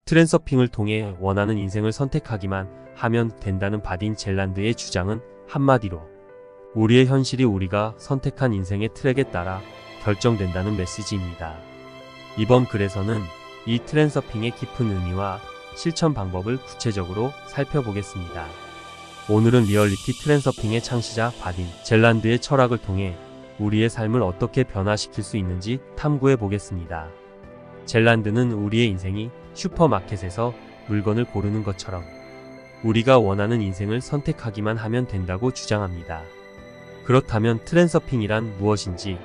트랜서핑을 통해 원하는 인생을 선택하기만 하면 된다는 바딘 젤란드의 주장은 한마디로 우리의 현실이 우리가 선택한 인생의 트랙에 따라 결정된다는 메시지입니다. 이번 글에서는 이 트랜서핑의 깊은 의미와 실천 방법을 구체적으로 살펴보겠습니다. 오늘은 리얼리티 트랜서핑의 창시자 바딘 젤란드의 철학을 통해 우리의 삶을 어떻게 변화시킬 수 있는지 탐구해 보겠습니다. 젤란드는 우리의 인생이 슈퍼마켓에서 물건을 고르는 것처럼 우리가 원하는 인생을 선택하기만 하면 된다고 주장합니다. 그렇다면 트랜서핑이란 무엇인지,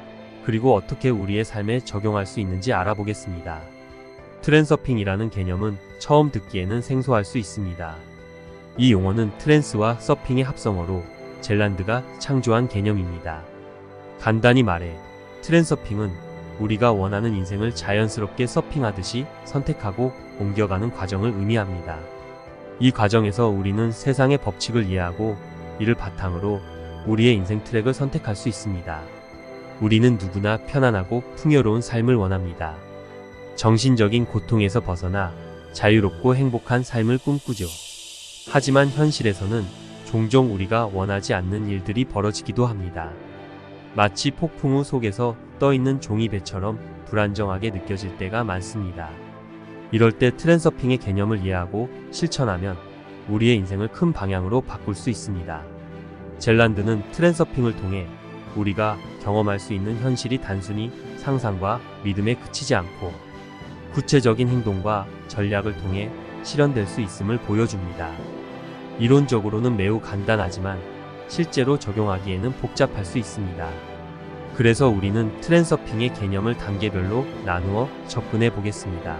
그리고 어떻게 우리의 삶에 적용할 수 있는지 알아보겠습니다. 트랜서핑이라는 개념은 처음 듣기에는 생소할 수 있습니다. 이 용어는 트랜스와 서핑의 합성어로 젤란드가 창조한 개념입니다. 간단히 말해 트랜서핑은 우리가 원하는 인생을 자연스럽게 서핑하듯이 선택하고 옮겨가는 과정을 의미합니다. 이 과정에서 우리는 세상의 법칙을 이해하고 이를 바탕으로 우리의 인생 트랙을 선택할 수 있습니다. 우리는 누구나 편안하고 풍요로운 삶을 원합니다. 정신적인 고통에서 벗어나 자유롭고 행복한 삶을 꿈꾸죠. 하지만 현실에서는 종종 우리가 원하지 않는 일들이 벌어지기도 합니다. 마치 폭풍우 속에서 떠있는 종이배처럼 불안정하게 느껴질 때가 많습니다. 이럴 때 트랜서핑의 개념을 이해하고 실천하면 우리의 인생을 큰 방향으로 바꿀 수 있습니다. 젤란드는 트랜서핑을 통해 우리가 경험할 수 있는 현실이 단순히 상상과 믿음에 그치지 않고 구체적인 행동과 전략을 통해 실현될 수 있음을 보여줍니다. 이론적으로는 매우 간단하지만 실제로 적용하기에는 복잡할 수 있습니다. 그래서 우리는 트랜서핑의 개념을 단계별로 나누어 접근해 보겠습니다.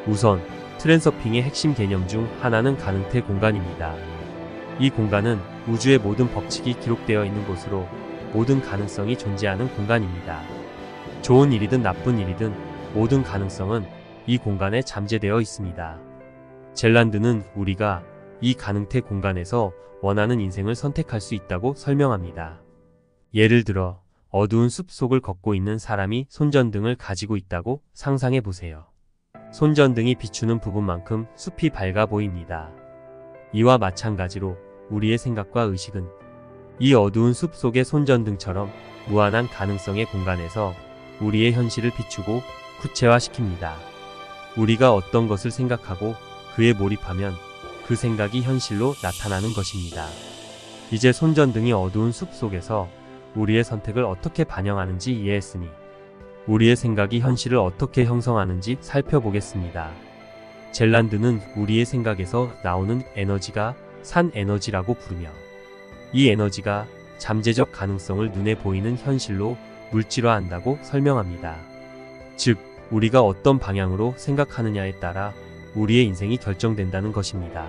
우선 트랜서핑의 핵심 개념 중 하나는 가능태 공간입니다. 이 공간은 우주의 모든 법칙이 기록되어 있는 곳으로 모든 가능성이 존재하는 공간입니다. 좋은 일이든 나쁜 일이든 모든 가능성은 이 공간에 잠재되어 있습니다. 젤란드는 우리가 이 가능태 공간에서 원하는 인생을 선택할 수 있다고 설명합니다. 예를 들어 어두운 숲 속을 걷고 있는 사람이 손전등을 가지고 있다고 상상해 보세요. 손전등이 비추는 부분만큼 숲이 밝아 보입니다. 이와 마찬가지로 우리의 생각과 의식은 이 어두운 숲 속의 손전등처럼 무한한 가능성의 공간에서 우리의 현실을 비추고 구체화시킵니다. 우리가 어떤 것을 생각하고 그에 몰입하면 그 생각이 현실로 나타나는 것입니다. 이제 손전등이 어두운 숲 속에서 우리의 선택을 어떻게 반영하는지 이해했으니 우리의 생각이 현실을 어떻게 형성하는지 살펴보겠습니다. 젤란드는 우리의 생각에서 나오는 에너지가 산 에너지라고 부르며 이 에너지가 잠재적 가능성을 눈에 보이는 현실로 물질화한다고 설명합니다. 즉, 우리가 어떤 방향으로 생각하느냐에 따라 우리의 인생이 결정된다는 것입니다.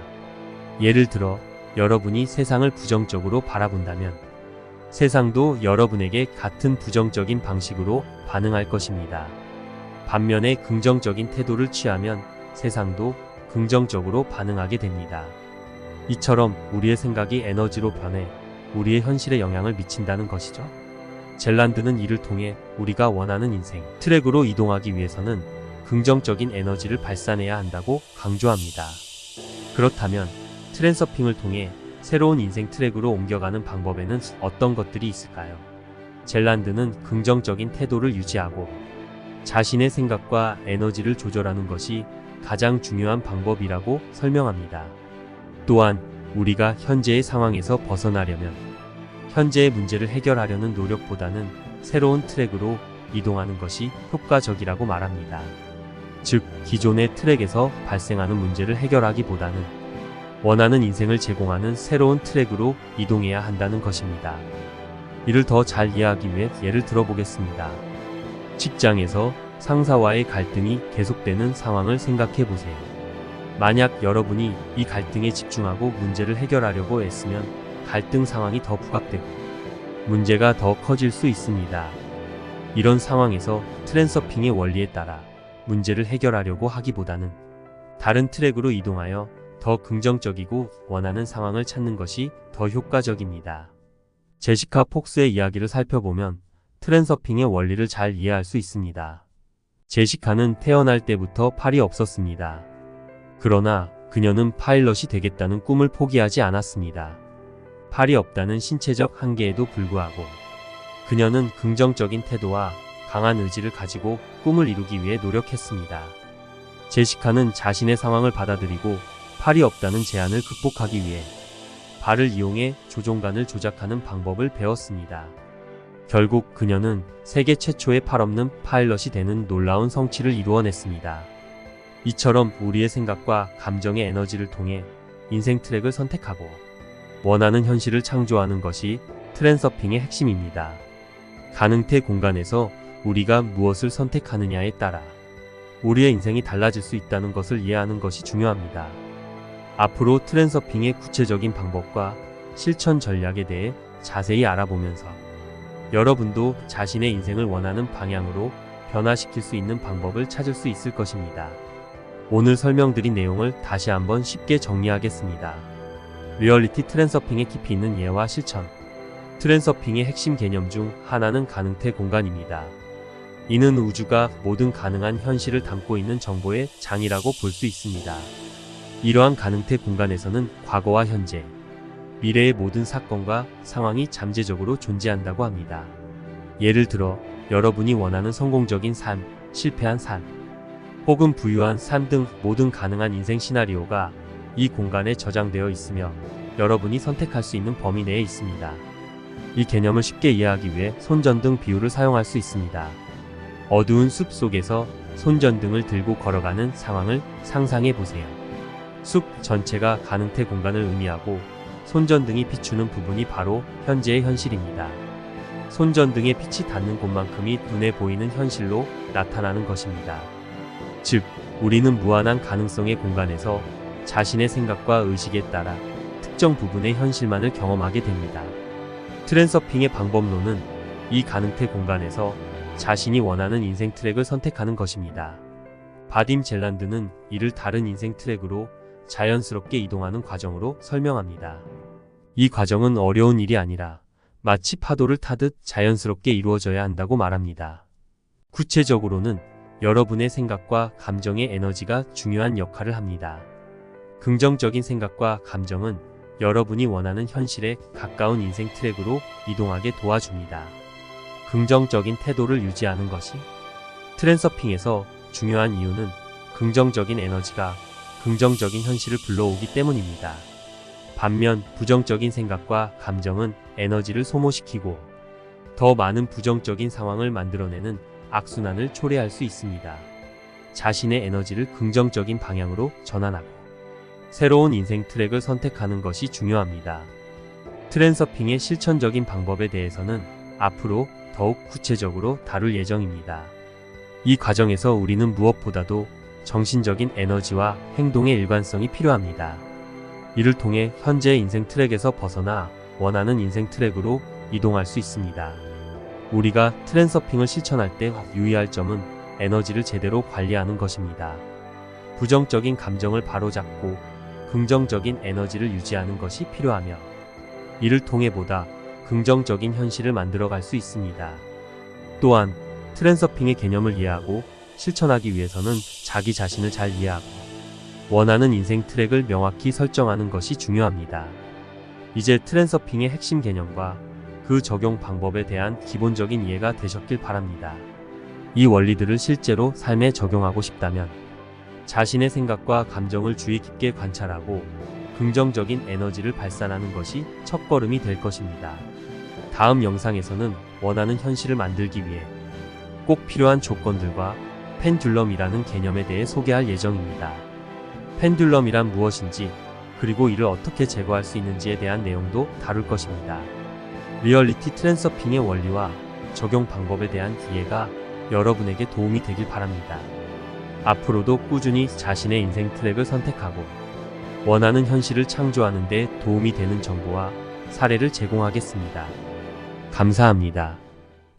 예를 들어 여러분이 세상을 부정적으로 바라본다면 세상도 여러분에게 같은 부정적인 방식으로 반응할 것입니다. 반면에 긍정적인 태도를 취하면 세상도 긍정적으로 반응하게 됩니다. 이처럼 우리의 생각이 에너지로 변해 우리의 현실에 영향을 미친다는 것이죠. 젤란드는 이를 통해 우리가 원하는 인생 트랙으로 이동하기 위해서는 긍정적인 에너지를 발산해야 한다고 강조합니다. 그렇다면 트랜서핑을 통해 새로운 인생 트랙으로 옮겨가는 방법에는 어떤 것들이 있을까요? 젤란드는 긍정적인 태도를 유지하고 자신의 생각과 에너지를 조절하는 것이 가장 중요한 방법이라고 설명합니다. 또한 우리가 현재의 상황에서 벗어나려면 현재의 문제를 해결하려는 노력보다는 새로운 트랙으로 이동하는 것이 효과적이라고 말합니다. 즉, 기존의 트랙에서 발생하는 문제를 해결하기보다는 원하는 인생을 제공하는 새로운 트랙으로 이동해야 한다는 것입니다. 이를 더 잘 이해하기 위해 예를 들어보겠습니다. 직장에서 상사와의 갈등이 계속되는 상황을 생각해 보세요. 만약 여러분이 이 갈등에 집중하고 문제를 해결하려고 애쓰면 갈등 상황이 더 부각되고 문제가 더 커질 수 있습니다. 이런 상황에서 트랜서핑의 원리에 따라 문제를 해결하려고 하기보다는 다른 트랙으로 이동하여 더 긍정적이고 원하는 상황을 찾는 것이 더 효과적입니다. 제시카 폭스의 이야기를 살펴보면 트랜서핑의 원리를 잘 이해할 수 있습니다. 제시카는 태어날 때부터 팔이 없었습니다. 그러나 그녀는 파일럿이 되겠다는 꿈을 포기하지 않았습니다. 팔이 없다는 신체적 한계에도 불구하고 그녀는 긍정적인 태도와 강한 의지를 가지고 꿈을 이루기 위해 노력했습니다. 제시카는 자신의 상황을 받아들이고 팔이 없다는 제한을 극복하기 위해 발을 이용해 조종관을 조작하는 방법을 배웠습니다. 결국 그녀는 세계 최초의 팔 없는 파일럿이 되는 놀라운 성취를 이루어냈습니다. 이처럼 우리의 생각과 감정의 에너지를 통해 인생 트랙을 선택하고 원하는 현실을 창조하는 것이 트랜서핑의 핵심입니다. 가능태 공간에서 우리가 무엇을 선택하느냐에 따라 우리의 인생이 달라질 수 있다는 것을 이해하는 것이 중요합니다. 앞으로 트랜서핑의 구체적인 방법과 실천 전략에 대해 자세히 알아보면서 여러분도 자신의 인생을 원하는 방향으로 변화시킬 수 있는 방법을 찾을 수 있을 것입니다. 오늘 설명드린 내용을 다시 한번 쉽게 정리하겠습니다. 리얼리티 트랜서핑의 깊이 있는 이해와 실천. 트랜서핑의 핵심 개념 중 하나는 가능태 공간입니다. 이는 우주가 모든 가능한 현실을 담고 있는 정보의 장이라고 볼 수 있습니다. 이러한 가능태 공간에서는 과거와 현재, 미래의 모든 사건과 상황이 잠재적으로 존재한다고 합니다. 예를 들어 여러분이 원하는 성공적인 삶, 실패한 삶, 혹은 부유한 삶 등 모든 가능한 인생 시나리오가 이 공간에 저장되어 있으며 여러분이 선택할 수 있는 범위 내에 있습니다. 이 개념을 쉽게 이해하기 위해 손전등 비유를 사용할 수 있습니다. 어두운 숲 속에서 손전등을 들고 걸어가는 상황을 상상해 보세요. 숲 전체가 가능태 공간을 의미하고 손전등이 비추는 부분이 바로 현재의 현실입니다. 손전등의 빛이 닿는 곳만큼이 눈에 보이는 현실로 나타나는 것입니다. 즉, 우리는 무한한 가능성의 공간에서 자신의 생각과 의식에 따라 특정 부분의 현실만을 경험하게 됩니다. 트랜서핑의 방법론은 이 가능태 공간에서 자신이 원하는 인생 트랙을 선택하는 것입니다. 바딤 젤란드는 이를 다른 인생 트랙으로 자연스럽게 이동하는 과정으로 설명합니다. 이 과정은 어려운 일이 아니라 마치 파도를 타듯 자연스럽게 이루어져야 한다고 말합니다. 구체적으로는 여러분의 생각과 감정의 에너지가 중요한 역할을 합니다. 긍정적인 생각과 감정은 여러분이 원하는 현실에 가까운 인생 트랙으로 이동하게 도와줍니다. 긍정적인 태도를 유지하는 것이 트랜서핑에서 중요한 이유는 긍정적인 에너지가 긍정적인 현실을 불러오기 때문입니다. 반면 부정적인 생각과 감정은 에너지를 소모시키고 더 많은 부정적인 상황을 만들어내는 악순환을 초래할 수 있습니다. 자신의 에너지를 긍정적인 방향으로 전환하고 새로운 인생 트랙을 선택하는 것이 중요합니다. 트랜서핑의 실천적인 방법에 대해서는 앞으로 더욱 구체적으로 다룰 예정입니다. 이 과정에서 우리는 무엇보다도 정신적인 에너지와 행동의 일관성이 필요합니다. 이를 통해 현재의 인생 트랙에서 벗어나 원하는 인생 트랙으로 이동할 수 있습니다. 우리가 트랜서핑을 실천할 때 유의할 점은 에너지를 제대로 관리하는 것입니다. 부정적인 감정을 바로잡고 긍정적인 에너지를 유지하는 것이 필요하며 이를 통해 보다 긍정적인 현실을 만들어갈 수 있습니다. 또한 트랜서핑의 개념을 이해하고 실천하기 위해서는 자기 자신을 잘 이해하고 원하는 인생 트랙을 명확히 설정하는 것이 중요합니다. 이제 트랜서핑의 핵심 개념과 그 적용 방법에 대한 기본적인 이해가 되셨길 바랍니다. 이 원리들을 실제로 삶에 적용하고 싶다면 자신의 생각과 감정을 주의 깊게 관찰하고 긍정적인 에너지를 발산하는 것이 첫걸음이 될 것입니다. 다음 영상에서는 원하는 현실을 만들기 위해 꼭 필요한 조건들과 펜듈럼이라는 개념에 대해 소개할 예정입니다. 펜듈럼이란 무엇인지 그리고 이를 어떻게 제거할 수 있는지에 대한 내용도 다룰 것입니다. 리얼리티 트랜서핑의 원리와 적용 방법에 대한 이해가 여러분에게 도움이 되길 바랍니다. 앞으로도 꾸준히 자신의 인생 트랙을 선택하고 원하는 현실을 창조하는 데 도움이 되는 정보와 사례를 제공하겠습니다. 감사합니다.